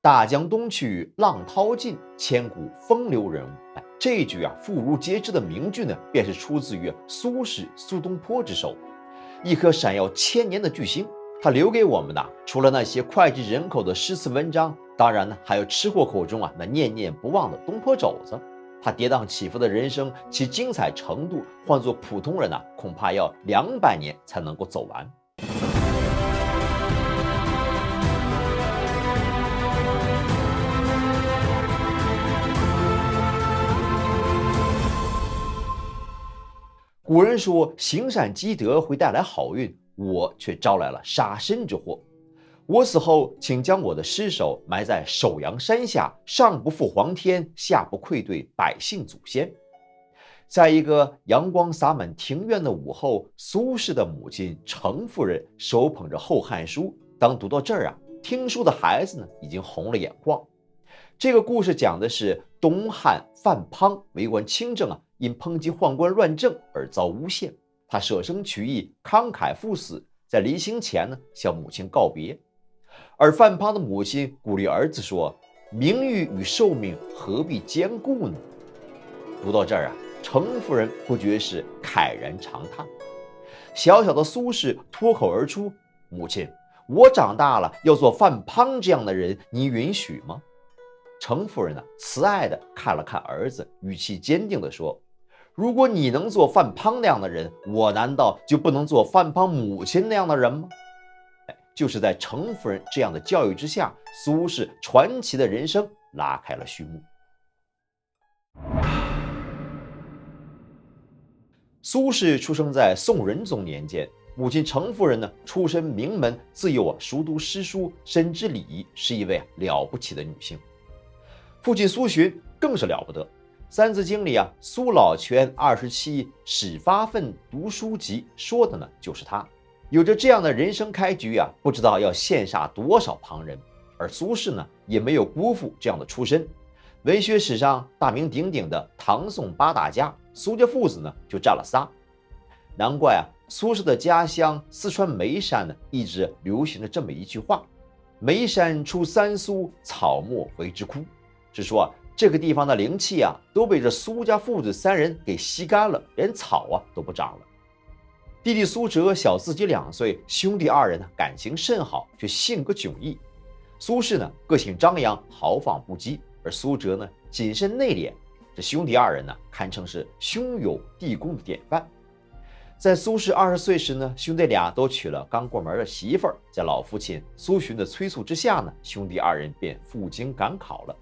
大江东去，浪淘尽，千古风流人物。这一句妇孺皆知的名句呢，便是出自于苏轼苏东坡之手。一颗闪耀千年的巨星，他留给我们的除了那些脍炙人口的诗词文章，当然呢，还有吃货口中那念念不忘的东坡肘子。他跌宕起伏的人生，其精彩程度，换作普通人恐怕要200年才能够走完。古人说行善积德会带来好运，我却招来了杀身之祸。我死后，请将我的尸首埋在首阳山下，上不负皇天，下不愧对百姓祖先。在一个阳光洒满庭院的午后，苏轼的母亲程夫人手捧着《后汉书》，当读到这儿听书的孩子呢已经红了眼眶。这个故事讲的是东汉范滂为官清正因抨击宦官乱政而遭诬陷，他舍生取义，慷慨赴死，在临行前呢向母亲告别。而范滂的母亲鼓励儿子说：“名誉与寿命何必兼顾呢？”读到这儿程夫人不觉是慨然长叹。小小的苏轼脱口而出：“母亲，我长大了要做范滂这样的人，你允许吗？”程夫人慈爱地看了看儿子，语气坚定地说：“如果你能做范滂那样的人，我难道就不能做范滂母亲那样的人吗？”就是在程夫人这样的教育之下，苏轼传奇的人生拉开了序幕。苏轼出生在宋仁宗年间，母亲程夫人呢出身名门，自幼熟读诗书，深知礼仪，是一位了不起的女性。父亲苏洵更是了不得，《三字经》里苏老泉27始发愤读书籍说的呢就是他。有着这样的人生开局不知道要羡煞多少旁人。而苏轼呢也没有辜负这样的出身。文学史上大名鼎鼎的唐宋8大家，苏家父子呢就占了仨。难怪苏轼的家乡四川眉山呢一直流行着这么一句话：眉山出三苏，草木为之枯。是说这个地方的灵气都被这苏家父子3人给吸干了，连草都不长了。弟弟苏辙小自己2岁，兄弟2人呢感情甚好，却性格迥异。苏轼呢个性张扬，豪放不羁，而苏辙呢谨慎内敛。这兄弟2人呢堪称是兄友弟恭的典范。在苏轼20岁时呢，兄弟俩都娶了刚过门的媳妇儿。在老父亲苏洵的催促之下呢，兄弟2人便赴京赶考了。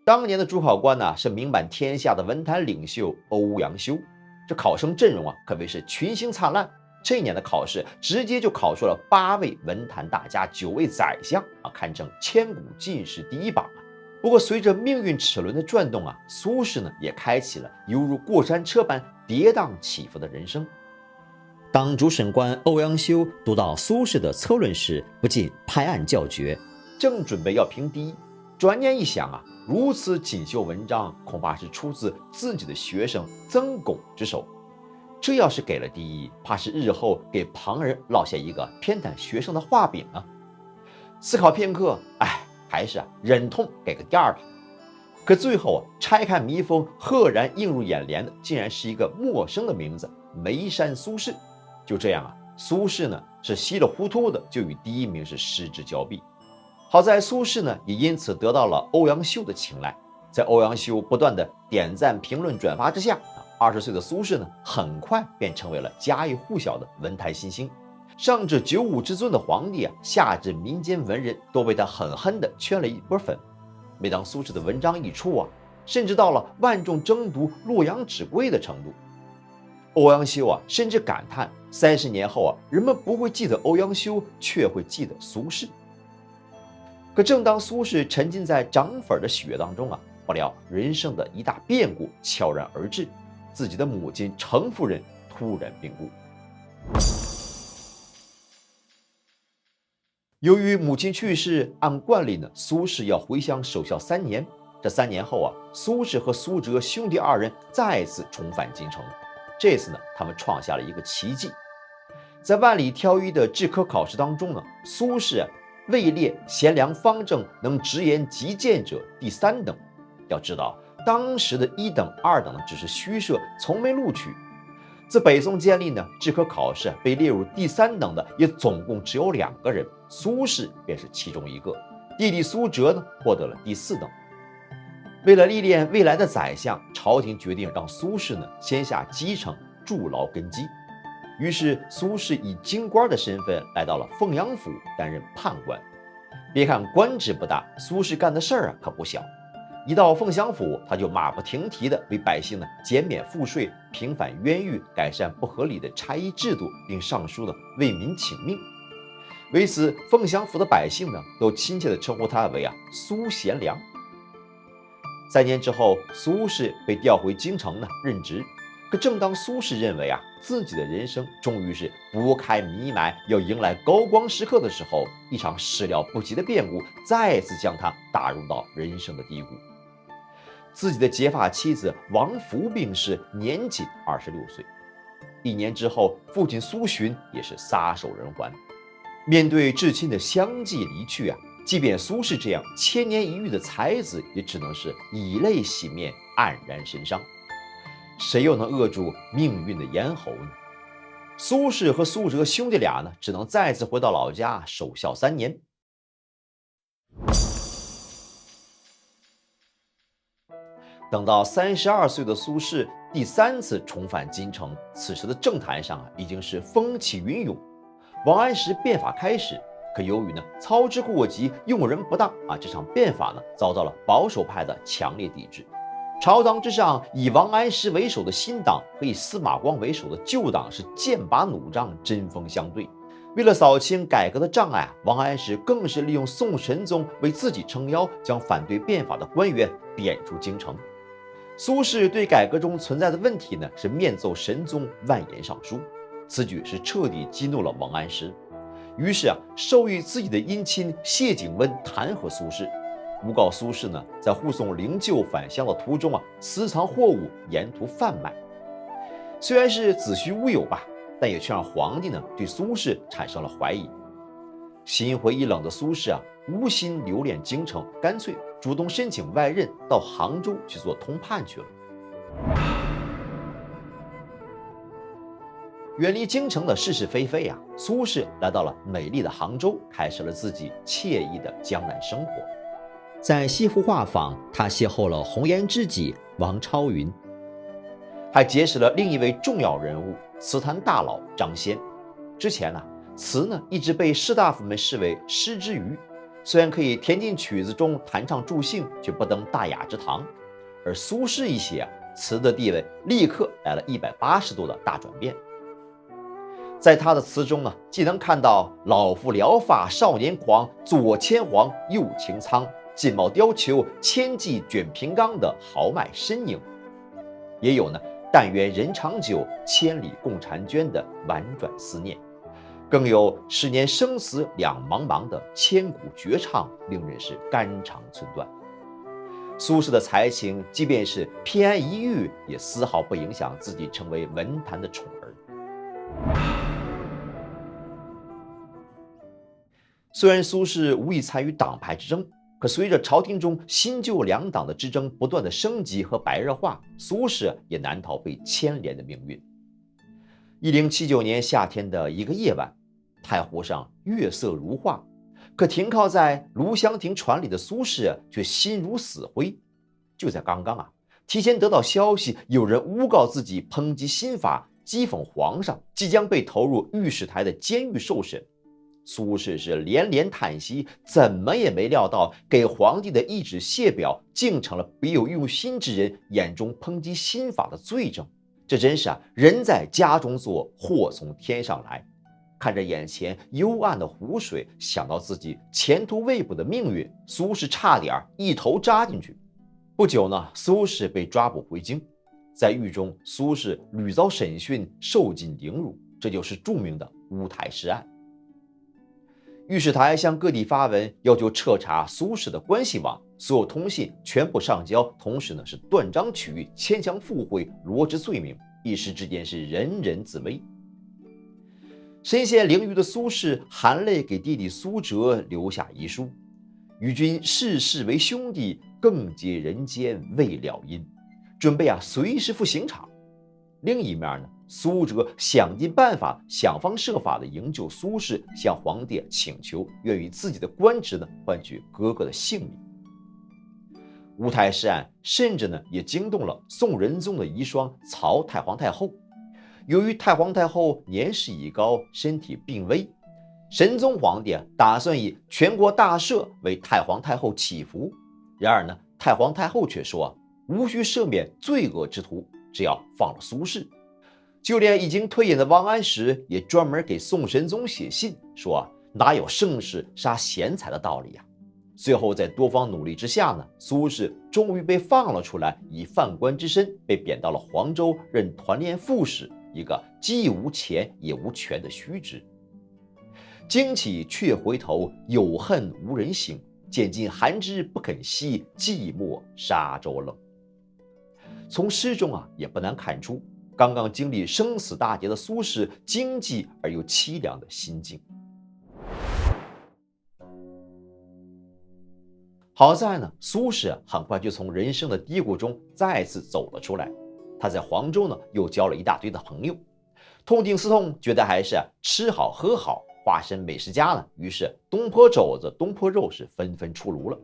当年的主考官是名满天下的文坛领袖欧阳修。这考生阵容可谓是群星灿烂。这一年的考试直接就考出了8位文坛大家，9位宰相堪称千古进士第一榜。不过随着命运齿轮的转动苏轼呢也开启了犹如过山车般跌宕起伏的人生。当主审官欧阳修读到苏轼的策论时，不禁拍案叫绝，正准备要评第一，转念一想如此锦绣文章恐怕是出自自己的学生曾巩之手，这要是给了第一，怕是日后给旁人落下一个偏袒学生的画饼思考片刻，还是忍痛给个第2吧。可最后拆开密封，赫然映入眼帘的竟然是一个陌生的名字——眉山苏轼。就这样苏轼呢是稀里糊涂的就与第1名是失之交臂。好在苏轼呢也因此得到了欧阳修的青睐。在欧阳修不断的点赞、评论、转发之下，20岁的苏轼呢很快便成为了家喻户晓的文坛新星。上至九五之尊的皇帝下至民间文人都被他狠狠地圈了一波粉。每当苏轼的文章一出甚至到了万众争读、洛阳纸贵的程度。欧阳修甚至感叹30年后人们不会记得欧阳修，却会记得苏轼。可正当苏轼沉浸在涨粉的喜悦当中不料人生的一大变故悄然而至，自己的母亲程夫人突然病故。由于母亲去世，按惯例呢，苏轼要回乡守孝3年。这3年后苏轼和苏辙兄弟2人再次重返京城。这次呢，他们创下了一个奇迹。在万里挑一的制科考试当中呢，苏轼位列贤良方正能直言极谏者第3等。要知道，当时的1等、2等呢只是虚设，从没录取。自北宋建立呢，制科考试被列入第3等的也总共只有2个人，苏轼便是其中一个。弟弟苏辙呢获得了第4等。为了历练未来的宰相，朝廷决定让苏轼呢先下基层筑牢根基。于是苏轼以京官的身份来到了凤阳府担任判官。别看官职不大，苏轼干的事儿可不小。一到凤翔府，他就马不停蹄地为百姓呢减免赋税、平反冤狱、改善不合理的差役制度，并上书呢为民请命。为此，凤翔府的百姓呢都亲切地称呼他为苏贤良。3年之后，苏轼被调回京城呢任职。可正当苏轼认为自己的人生终于是拨开迷霾，要迎来高光时刻的时候，一场始料不及的变故再次将他打入到人生的低谷。自己的结发妻子王弗病逝，年仅26岁。1年之后，父亲苏洵也是撒手人寰。面对至亲的相继离去即便苏轼这样千年一遇的才子，也只能是以泪洗面，黯然神伤。谁又能扼住命运的咽喉呢？苏轼和苏辙兄弟俩呢，只能再次回到老家守孝3年。等到32岁的苏轼第3次重返京城，此时的政坛上已经是风起云涌。王安石变法开始，可由于操之过急，用人不当这场变法呢遭到了保守派的强烈抵制。朝堂之上，以王安石为首的新党和以司马光为首的旧党是剑拔弩张，针锋相对。为了扫清改革的障碍，王安石更是利用宋神宗为自己撑腰，将反对变法的官员贬出京城。苏轼对改革中存在的问题呢，是面奏神宗万言上书。此举是彻底激怒了王安石，于是授意自己的姻亲谢景温弹劾苏轼。诬告苏轼呢，在护送灵柩返乡的途中私藏货物，沿途贩卖。虽然是子虚乌有吧，但也却让皇帝呢对苏轼产生了怀疑。心灰意冷的苏轼无心留恋京城，干脆主动申请外任，到杭州去做通判去了。远离京城的是是非非苏轼来到了美丽的杭州，开始了自己惬意的江南生活。在西湖画坊，他邂逅了红颜知己王超云，还结识了另一位重要人物词坛大佬张先。之前词呢一直被士大夫们视为诗之余，虽然可以填进曲子中弹唱助兴，却不登大雅之堂。而苏轼一写词的地位立刻来了180度的大转变。在他的词中既能看到老夫聊发少年狂，左牵黄右擎苍，劲冒貂裘，千骑卷平冈的豪迈身影，也有但愿人长久，千里共婵娟的婉转思念，更有10年生死两茫茫的千古绝唱，令人是肝肠寸断。苏轼的才情，即便是偏安一隅，也丝毫不影响自己成为文坛的宠儿。虽然苏轼无意参与党派之争，可随着朝廷中新旧两党的之争不断的升级和白热化，苏轼也难逃被牵连的命运。1079年夏天的一个夜晚，太湖上月色如画，可停靠在卢香亭船里的苏轼却心如死灰。就在刚刚提前得到消息，有人诬告自己抨击新法，讥讽皇上，即将被投入御史台的监狱受审。苏轼是连连叹息，怎么也没料到给皇帝的一纸谢表，竟成了别有用心之人眼中抨击新法的罪证。这真是人在家中坐，祸从天上来。看着眼前幽暗的湖水，想到自己前途未卜的命运，苏轼差点一头扎进去。不久苏轼被抓捕回京，在狱中，苏轼屡遭审讯，受尽凌辱，这就是著名的乌台诗案。御史台向各地发文，要求彻查苏轼的关系网，所有通信全部上交，同时是断章取义、牵强附会、罗织罪名，一时之间是人人自危。身陷囹圄的苏轼含泪给弟弟苏辙留下遗书：“与君世世为兄弟，更结人间未了因。”准备随时赴刑场。另一面呢，苏辙想尽办法，想方设法的营救苏轼，向皇帝请求愿以自己的官职呢换取哥哥的性命。乌台诗案甚至呢也惊动了宋仁宗的遗孀曹太皇太后。由于太皇太后年事已高，身体病危，神宗皇帝打算以全国大赦为太皇太后祈福。然而呢，太皇太后却说无需赦免罪恶之徒，只要放了苏轼。就连已经退隐的王安石也专门给宋神宗写信说哪有盛世杀贤才的道理呀？最后在多方努力之下呢，苏轼终于被放了出来，以犯官之身被贬到了黄州任团练副使，一个既无钱也无权的虚职。惊起却回头，有恨无人省。渐尽寒枝不肯栖，寂寞沙洲冷。从诗中也不难看出，刚刚经历生死大劫的苏轼经济而又凄凉的心境。好在呢，苏轼很快就从人生的低谷中再次走了出来。他在黄州呢又交了一大堆的朋友，痛定思痛，觉得还是吃好喝好，化身美食家呢。于是东坡肘子、东坡肉是纷纷出炉了。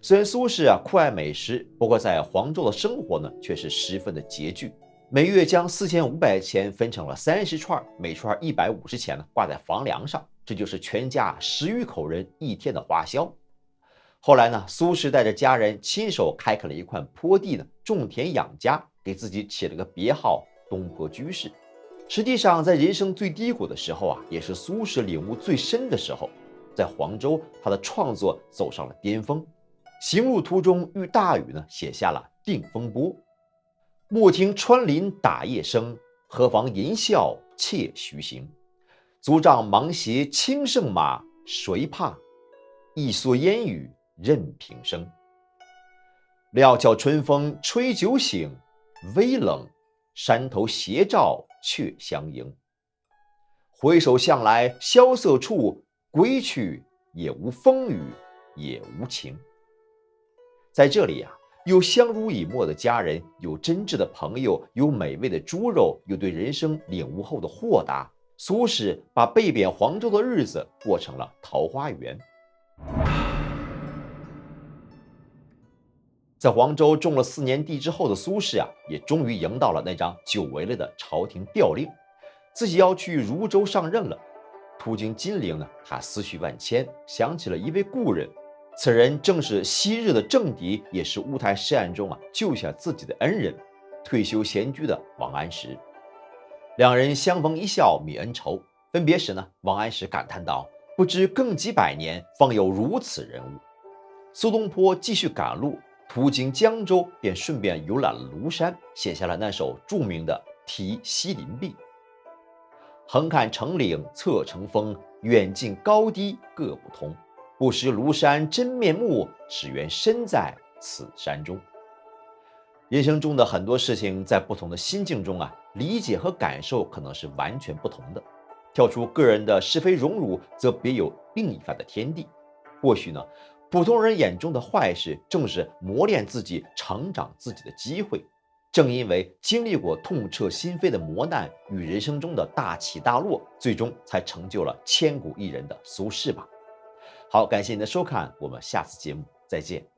虽然苏轼酷爱美食，不过在黄州的生活呢却是十分的拮据。每月将4500钱分成了30串，每串150钱呢挂在房梁上，这就是全家10余口人一天的花销。后来呢，苏轼带着家人亲手开垦了一块坡地呢，种田养家，给自己起了个别号东坡居士。实际上，在人生最低谷的时候也是苏轼领悟最深的时候。在黄州，他的创作走上了巅峰。行路途中遇大雨呢，写下了《定风波》：莫听穿林打叶声，何妨吟啸且徐行。足杖芒鞋轻胜马，谁怕？一蓑烟雨任平生。料峭春风吹酒醒，微冷，山头斜照却相迎。回首向来萧瑟处，归去也无风雨也无晴。在这里有相濡以沫的家人，有真挚的朋友，有美味的猪肉，有对人生领悟后的豁达。苏轼把被贬黄州的日子过成了桃花源。在黄州种了4年地之后的苏轼也终于迎到了那张久违了的朝廷调令，自己要去汝州上任了。途经金陵呢，他思绪万千，想起了一位故人，此人正是昔日的政敌，也是乌台诗案中救下自己的恩人，退休闲居的王安石。两人相逢一笑泯恩仇。分别时呢，王安石感叹道：“不知更几百年，方有如此人物。”苏东坡继续赶路，途经江州，便顺便游览了庐山，写下了那首著名的《题西林壁》：“横看成岭侧成峰，远近高低各不同。不识庐山真面目，只缘身在此山中。”人生中的很多事情，在不同的心境中理解和感受可能是完全不同的。跳出个人的是非荣辱，则别有另一番的天地。或许呢，普通人眼中的坏事，正是磨练自己、成长自己的机会。正因为经历过痛彻心扉的磨难与人生中的大起大落，最终才成就了千古一人的苏轼吧。好，感谢您的收看，我们下次节目再见。